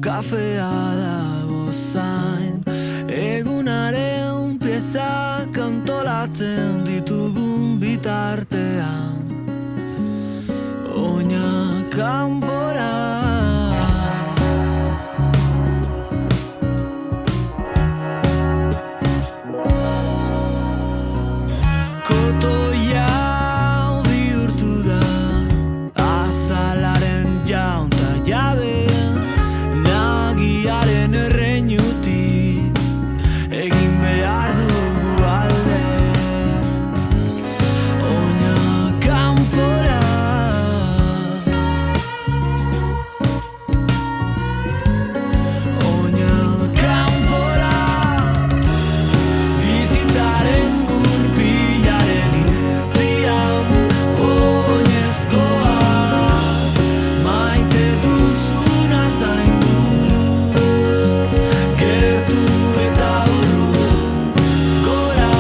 kafea dago zain, egunaren piezak antolatzen ditugun bitartean, oina kanpora. Kotoia bihurtu da azalaren jaun ta jabe, nagiaren erreinutik egin behar dugu alde, oina kanpora. Oina kanpora, bizitzaren gurpilaren inertzian oinezkoaz, maite duzuna zainduz, gertu eta urrun, gora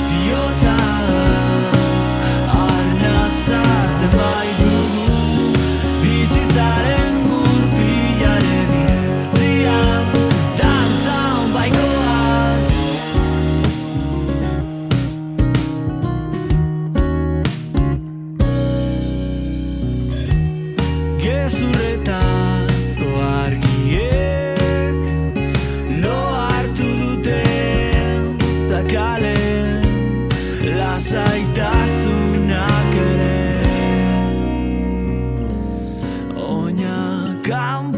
bihotza arnazartzen baitugu, bizitzaren gurpilaren inertzian dantzan baikoaz. Gezurretazko argiek lo hartu dute zakalen lasaitasunak ere, oina kanpora.